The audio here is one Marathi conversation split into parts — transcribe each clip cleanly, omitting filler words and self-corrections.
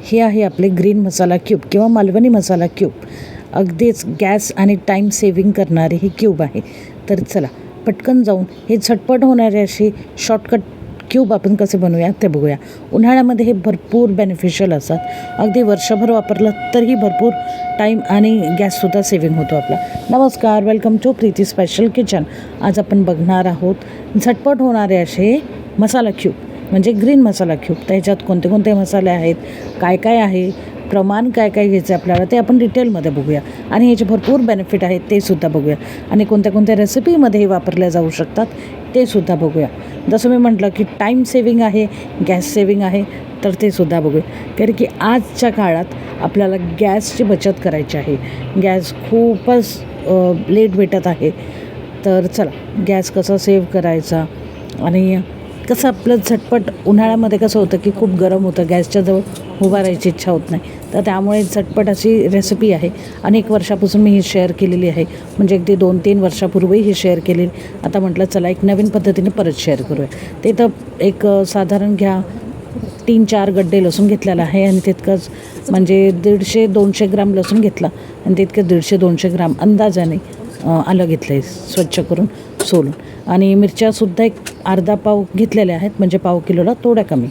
हे आहे आपले ग्रीन मसाला क्यूब किंवा मालवणी मसाला क्यूब. अगदीच गॅस आणि टाईम सेव्हिंग करणारे ही क्यूब आहे. तर चला पटकन जाऊन हे झटपट होणारे असे शॉर्टकट क्यूब आपण कसे बनवूया ते बघूया. उन्हाळ्यामध्ये हे भरपूर बेनिफिशियल असतात. अगदी वर्षभर वापरलं तरीही भरपूर टाईम आणि गॅससुद्धा सेव्हिंग होतो आपला. नमस्कार, welcome to Preeti special kitchen. आज आपण बघणार आहोत झटपट होणारे असे मसाला क्यूब म्हणजे ग्रीन मसाला क्यूब. तर ह्याच्यात कोणते कोणते मसाले आहेत, काय काय आहे, प्रमाण काय काय घ्यायचं आपल्याला ते आपण डिटेलमध्ये बघूया. आणि ह्याचे भरपूर बेनिफिट आहेत ते सुद्धा बघूया. आणि कोणत्या कोणत्या रेसिपीमध्ये हे वापरल्या जाऊ शकतात ते सुद्धा बघूया. जसं मी म्हटलं की टाईम सेव्हिंग आहे, गॅस सेव्हिंग आहे, तर ते सुद्धा बघूया. कारण की आजच्या काळात आपल्याला गॅसची बचत करायची आहे. गॅस खूपच लेट भेटत आहे. तर चला गॅस कसा सेव्ह करायचा आणि कसं आपलं झटपट उन्हाळ्यामध्ये कसं होतं की खूप गरम होतं, गॅसच्या जवळ उभा राहायची इच्छा होत नाही. तर त्यामुळे झटपट अशी रेसिपी आहे. अनेक वर्षापासून मी ही शेअर केलेली आहे, म्हणजे अगदी 2-3 वर्षापूर्वी ही शेअर केलेली. आता म्हटलं चला एक नवीन पद्धतीने परत शेअर करूया. ते तर एक साधारण घ्या 3-4 गड्डे लसूण घेतलेला आहे आणि तितकंच म्हणजे 150-200 ग्राम लसूण घेतला आणि तितकं 150-200 ग्राम अंदाजाने आलं घेतलं आहे स्वच्छ करून सोलून. आणि मिरच्यासुद्धा एक अर्धा पाव घेतलेल्या आहेत, म्हणजे पाव किलोला थोड्या कमी.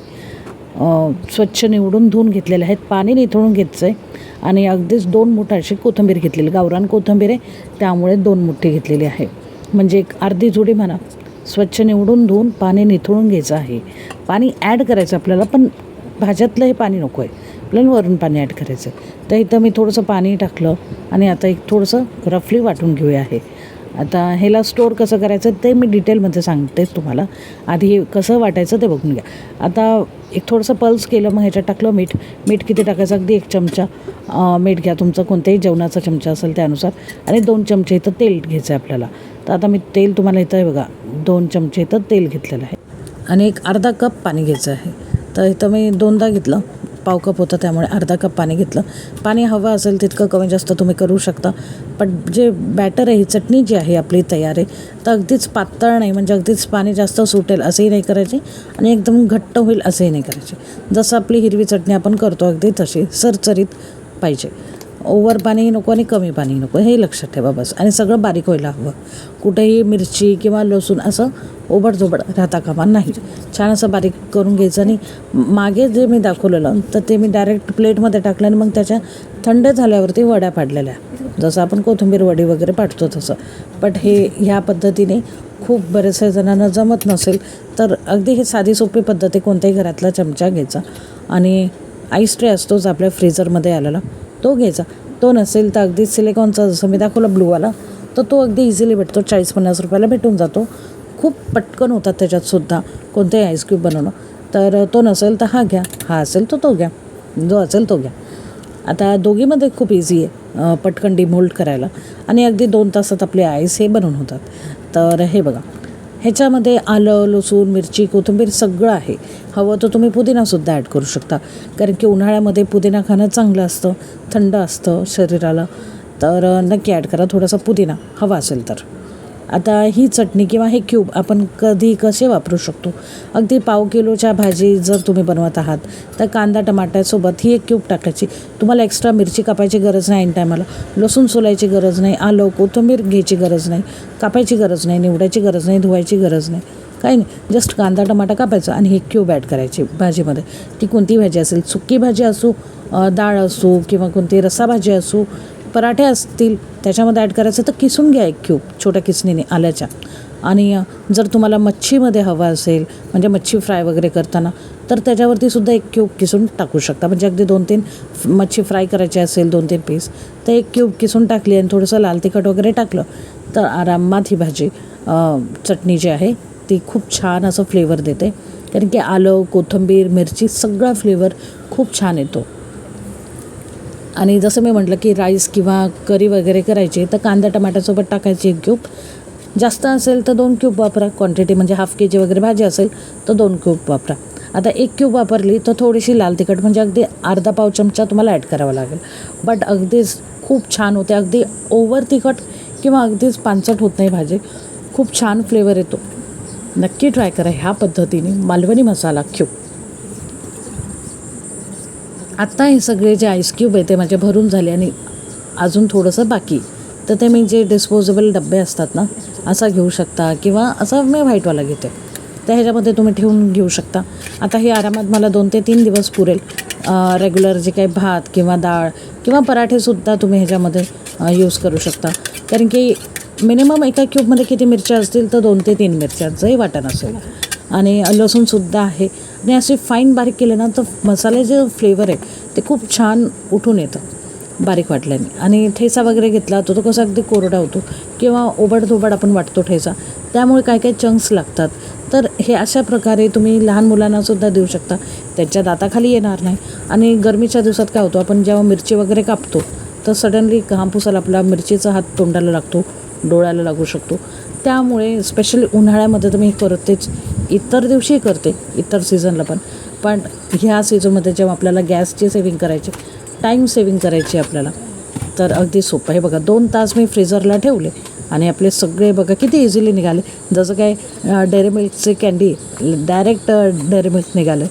स्वच्छ निवडून धुवून घेतलेले आहेत, पाणी निथळून घ्यायचं आहे. आणि अगदीच 2 मुठा अशी कोथिंबीर घेतलेली, गावरान कोथिंबीर आहे त्यामुळे 2 मुठी घेतलेली आहे, म्हणजे एक अर्धी जुडी म्हणा. स्वच्छ निवडून धुवून पाणी निथळून घ्यायचं आहे. पाणी ॲड करायचं आपल्याला, पण भाज्यातलं हे पाणी नको आहे, आपल्याला वरून पाणी ॲड करायचं आहे. तर इथं मी थोडंसं पाणी टाकलं आणि आता एक थोडंसं रफली वाटून घेऊया. आहे आता ह्याला स्टोअर कसं करायचं ते मी डिटेलमध्ये सांगतेच तुम्हाला. आधी हे कसं वाटायचं ते बघून घ्या. आता एक थोडंसं पल्स केलं, मग ह्याच्यात टाकलं मीठ किती टाकायचं, अगदी 1 चमचा मीठ घ्या, तुमचं कोणत्याही जेवणाचा चमचा असेल त्यानुसार. आणि 2 चमचे इथं तेल घ्यायचं आहे आपल्याला. तर आता मी तेल तुम्हाला इथं आहे बघा, 2 चमचे इथं तेल घेतलेलं आहे. आणि एक अर्धा कप पाणी घ्यायचं आहे. तर इथं मी 2दा घेतलं, पाव कप होतं त्यामुळे अर्धा कप पाणी घेतलं. पाणी हवं असेल तितकं कमी जास्त तुम्ही करू शकता. पण जे बॅटर आहे, ही चटणी जी आहे आपली तयार आहे, तर अगदीच पातळ नाही, म्हणजे अगदीच पाणी जास्त सुटेल असंही नाही करायची आणि एकदम घट्ट होईल असंही नाही करायचे. जसं आपली हिरवी चटणी आपण करतो अगदी तशी सरसरीत पाहिजे. ओव्हर पाणी नको आणि कमी पाणी नको, हे लक्षात ठेवा बस. आणि सगळं बारीक व्हायला हवं. कुठेही मिरची किंवा लसूण असं ओबडधोबड राहता कामा नाही. छान असं बारीक करून घ्यायचं. आणि मागे जे मी दाखवलेलं तर ते मी डायरेक्ट प्लेटमध्ये टाकलं आणि मग त्याच्या थंड झाल्यावरती वड्या पाडलेल्या, जसं आपण कोथिंबीर वडी वगैरे पाडतो तसं. बट हे ह्या पद्धतीने खूप बरेचशा जणांना जमत नसेल तर अगदी ही साधी सोपी पद्धत आहे. कोणत्याही घरातला चमचा घ्यायचा आणि आईस ट्रे असतोच आपल्या फ्रीझरमध्ये आलेला, तो घ्यायचा. तो नसेल तर अगदी सिलिकॉनचा जसं मी दाखवलं ब्लूवाला, तर तो अगदी इझिली भेटतो, 40-50 रुपयाला भेटून जातो. खूप पटकन होतात त्याच्यातसुद्धा कोणतेही आईस क्यूब बनवणं. तर तो नसेल तर हा घ्या, हा असेल तर तो घ्या, जो असेल तो घ्या. आता दोघीमध्ये खूप इझी आहे पटकन डिमोल्ड करायला. आणि अगदी 2 तासात आपले आईस हे बनवून होतात. तर हे बघा, ह्याच्यामध्ये आलं, लसूण, मिरची, कोथिंबीर सगळं आहे. हवं तर तुम्ही पुदिनासुद्धा ॲड करू शकता, कारण की उन्हाळ्यामध्ये पुदिना खाणं चांगलं असतं, थंड असतं शरीराला. तर नक्की ॲड करा थोडासा पुदिना हवा असेल तर. आता ही चटणी किंवा हे क्यूब आपण कधी कसे वापरू शकतो. अगदी पाव किलोच्या भाजी जर तुम्ही बनवत आहात तर कांदा टमाट्यासोबत ही एक क्यूब टाकायची. तुम्हाला एक्स्ट्रा मिरची कापायची गरज नाही, ऐन टायमाला लसूण सोलायची गरज नाही, आलं कोथिंबीर घ्यायची गरज नाही, कापायची गरज नाही, निवडायची गरज नाही, धुवायची गरज नाही, काही नाही. जस्ट कांदा टमाटा कापायचा आणि ही क्यूब ॲड करायची भाजीमध्ये. ती कोणती भाजी असेल, सुकी भाजी असो, डाळ असो किंवा कोणती रस्साभाजी असो, पराठे असतील त्याच्यामध्ये ॲड करायचं. तर किसून घ्या एक क्यूब छोट्या किसणीने आल्याच्या. आणि जर तुम्हाला मच्छीमध्ये हवा असेल, म्हणजे मच्छी फ्राय वगैरे करताना, तर त्याच्यावरती सुद्धा एक क्यूब किसून टाकू शकता. म्हणजे अगदी 2-3 मच्छी फ्राय करायची असेल 2-3 पीस, तर एक क्यूब किसून टाकली आणि थोडंसं लाल तिखट वगैरे टाकलं तर आरामात ही भाजी चटणी जी आहे ती खूप छान असं फ्लेवर देते. कारण की आलं कोथिंबीर मिरची सगळा फ्लेवर खूप छान येतो. आणि जसं मी म्हटलं की राईस किंवा करी वगैरे करायची तर कांदा टमाट्यासोबत टाकायची एक क्यूब. जास्त असेल तर 2 क्यूब वापरा. क्वांटिटी म्हणजे ½ kg वगैरे भाजी असेल तर 2 क्यूब वापरा. आता 1 क्यूब वापरली तर थोडीशी लाल तिखट म्हणजे अगदी अर्धा पाव चमचा तुम्हाला ॲड करावा लागेल. बट अगदीच खूप छान होते. अगदी ओव्हर तिखट किंवा अगदीच पानसट होत नाही भाजी, खूप छान फ्लेवर येतो. नक्की ट्राय करा ह्या पद्धतीने मालवणी मसाला क्यूब. आत्ता हे सगळे जे आईस क्यूब आहे ते माझे भरून झाले आणि अजून थोडंसं बाकी. तर ते मी जे डिस्पोजेबल डबे असतात ना, असा घेऊ शकता किंवा असा मी व्हाईटवाला घेते, तर ह्याच्यामध्ये तुम्ही ठेवून घेऊ शकता. आता हे आरामात मला 2 ते 3 दिवस पुरेल. रेग्युलर जे काही भात किंवा डाळ किंवा पराठेसुद्धा तुम्ही ह्याच्यामध्ये यूज करू शकता. कारण की मिनिमम एका क्यूबमध्ये किती मिरच्या असतील तर 2 ते 3 मिरच्यांचंही वाटण असेल आणि लसूणसुद्धा आहे. आणि असे फाईन बारीक केले ना तर मसाले जे फ्लेवर आहे ते खूप छान उठून येतं बारीक वाटल्याने. आणि ठेचा वगैरे घेतला तो कसा अगदी कोरडा होतो किंवा ओबडधोबड आपण वाटतो ठेचा, त्यामुळे काय काय चंक्स लागतात. तर हे अशा प्रकारे तुम्ही लहान मुलांनासुद्धा देऊ शकता, त्यांच्या दाताखाली येणार नाही. आणि गरमीच्या दिवसात काय होतं, आपण जेव्हा मिरची वगैरे कापतो तर सडनली घामपुसाला आपला मिरचीचा हात तोंडाला लागतो, डोळ्याला लागू शकतो. त्यामुळे स्पेशली उन्हाळ्यामध्ये तर मी करतेच, इतर दिवशी करते, इतर सीझनला पण ह्या सीझनमध्ये जेव्हा आपल्याला गॅसची सेविंग करायची, टाईम सेविंग करायची आपल्याला, तर अगदी सोपं आहे. बघा 2 तास मी फ्रीझरला ठेवले आणि आपले सगळे बघा किती इझिली निघाले. जसं काय डेअरी मिल्कचे कँडी डायरेक्ट डेअरी मिल्क निघाले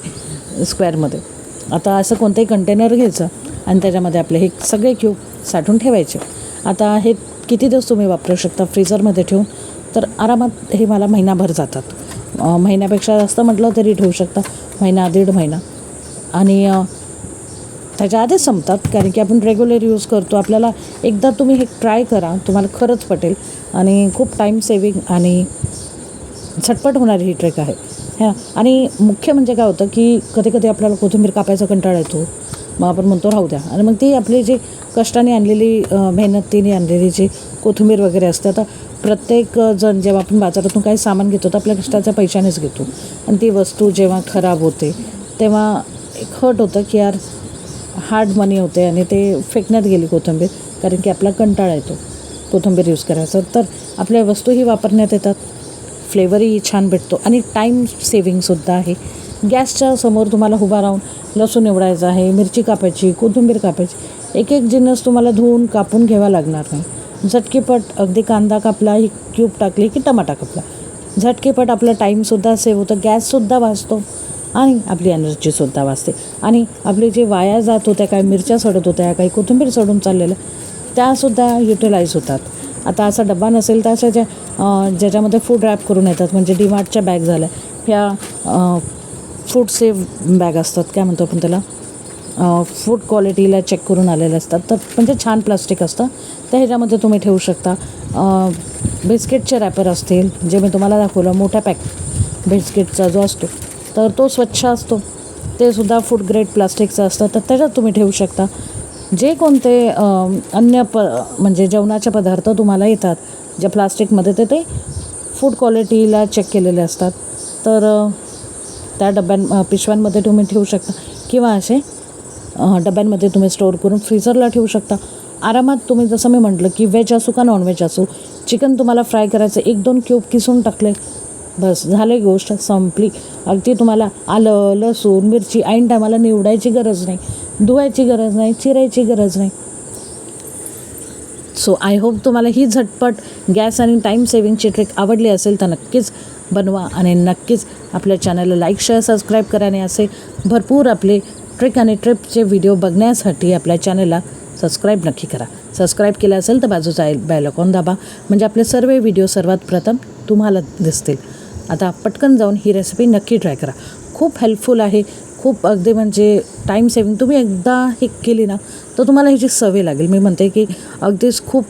स्क्वेअरमध्ये. आता असं कोणतंही कंटेनर घ्यायचं आणि त्याच्यामध्ये आपले हे सगळे क्यूब साठवून ठेवायचे. आता हे किती दिवस तुम्ही वापरू शकता फ्रीझरमध्ये ठेवून, तर आरामात हे मला महिनाभर जातात. महिन्यापेक्षा जास्त म्हटलं तरी ठेवू शकता, महिना 1.5 महिना. आणि त्याच्या आधीच संपतात, कारण की आपण रेग्युलर यूज करतो. आपल्याला एकदा तुम्ही हे ट्राय करा, तुम्हाला खरंच पटेल. आणि खूप टाईम सेविंग आणि झटपट होणारी ही ट्रिक आहे. आणि मुख्य म्हणजे काय होतं की कधी आपल्याला कोथिंबीर कापायचा कंटाळा येतो, मग आपण म्हणतो राहू द्या, आणि मग ती आपली जी कष्टाने आणलेली मेहनतीने आणलेली जी कोथिंबीर वगैरे असते, आता प्रत्येक जण जेव्हा आपण बाजारातून काही सामान घेतो तर आपल्या कष्टाच्या पैशानेच घेतो. आणि ती वस्तू जेव्हा खराब होते तेव्हा एक हर्ट होतं की यार हार्ड मनी होते आणि ते फेकण्यात गेली कोथिंबीर, कारण की आपला कंटाळा येतो कोथिंबीर यूज करायचा. तर आपल्या वस्तूही वापरण्यात येतात, फ्लेवरही छान भेटतो आणि टाईम सेविंगसुद्धा आहे. गॅसच्या समोर तुम्हाला उभा राहून लसूण निवडायचा आहे, मिरची कापायची, कोथिंबीर कापायची, एक जिन्नस तुम्हाला धुवून कापून घ्यावा लागणार नाही. झटकेपट अगदी कांदा कापला, ही क्यूब टाकली की टमाटा कापला, झटकेपट आपला टाईमसुद्धा सेव्ह होतं, गॅससुद्धा वाचतो आणि आपली एनर्जीसुद्धा वाचते. आणि आपले जे वाया जात होत्या, काही मिरच्या सडत होत्या, काही कोथिंबीर सडून चाललेल्या, त्यासुद्धा युटिलाइज होतात. आता असा डबा नसेल तर अशा ज्याच्यामध्ये फूड रॅप करून येतात, म्हणजे डीमार्टच्या बॅग झाल्या, ह्या फूड सेव्ह बॅग असतात, काय म्हणतो आपण त्याला, फूड क्वालिटीला चेक करून आलेले असतात. तर म्हणजे छान प्लास्टिक असतं, तर ह्याच्यामध्ये तुम्ही ठेवू शकता. बिस्किटचे रॅपर असतील, जे मी तुम्हाला दाखवलं, मोठा पॅक बिस्किटचा जो असतो तर तो स्वच्छ असतो, ते सुद्धा फूड ग्रेड प्लास्टिकचं असतं, तर त्याच्यात तुम्ही ठेवू शकता. जे कोणते म्हणजे जेवणाचे पदार्थ तुम्हाला येतात ज्या प्लास्टिकमध्ये, ते फूड क्वालिटीला चेक केलेले असतात, तर त्या पिशव्यांमध्ये तुम्ही ठेवू शकता किंवा असे डब्यांमध्ये तुम्ही स्टोअर करून फ्रीझरला ठेवू शकता. आरामात तुम्ही, जसं मी म्हटलं की व्हेज असो का नॉनव्हेज असो, चिकन तुम्हाला फ्राय करायचं, 1-2 क्यूब किसून टाकले, बस झाले, गोष्ट संपली. अगदी तुम्हाला आलं, लसूण, मिरची ऐन टायमाला निवडायची गरज नाही, धुवायची गरज नाही, चिरायची गरज नाही. सो आय होप तुम्हाला ही झटपट गॅस आणि टाईम सेविंगची ट्रिक आवडली असेल तर नक्कीच बनवा आणि नक्कीच आपल्या चॅनलला लाईक, शेअर, सबस्क्राईब करा. आणि असे भरपूर आपले ट्रिक आणि ट्रिपचे व्हिडिओ बघण्यासाठी आपल्या चॅनलला सबस्क्राईब नक्की करा. सबस्क्राईब केलं असेल तर बाजूचा बेल आयकॉन दाबा, म्हणजे आपले सर्व व्हिडिओ सर्वात प्रथम तुम्हाला दिसतील. आता पटकन जाऊन ही रेसिपी नक्की ट्राय करा, खूप हेल्पफुल आहे, खूप अगदी म्हणजे टाईम सेविंग. तुम्ही एकदा हे केली ना तर तुम्हाला ह्याची सवय लागेल. मी म्हणते की अगदीच खूप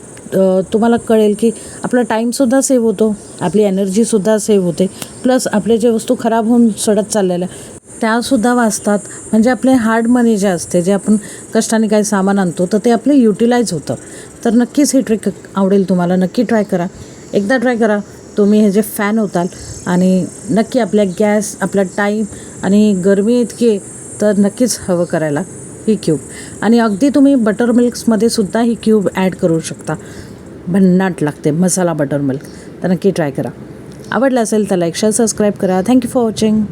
तुम्हाला कळेल की आपला टाईमसुद्धा सेव्ह होतो, आपली एनर्जीसुद्धा सेव्ह होते, प्लस आपले जे वस्तू खराब होऊन सडत चाललेल्या त्यासुद्धा वाचतात. म्हणजे आपले हार्ड मनी जे असते, जे आपण कष्टाने काही सामान आणतो, तर ते आपले युटिलाइज होतं. तर नक्कीच ही ट्रिक आवडेल तुम्हाला, नक्की ट्राय करा. एकदा ट्राय करा, तुम्ही हे जे फॅन होताल. आणि नक्की आपल्या गॅस, आपला टाईम आणि गरमी इतकी, तर नक्कीच हवं करायला ही क्यूब. आणि अगदी तुम्ही बटर मिल्क्समध्ये सुद्धा ही क्यूब ॲड करू शकता, भन्नाट लागते मसाला बटर मिल्क. तर नक्की ट्राय करा. आवडलं असेल तर लाईक, शेअर, सबस्क्राईब करा. Thank you for watching.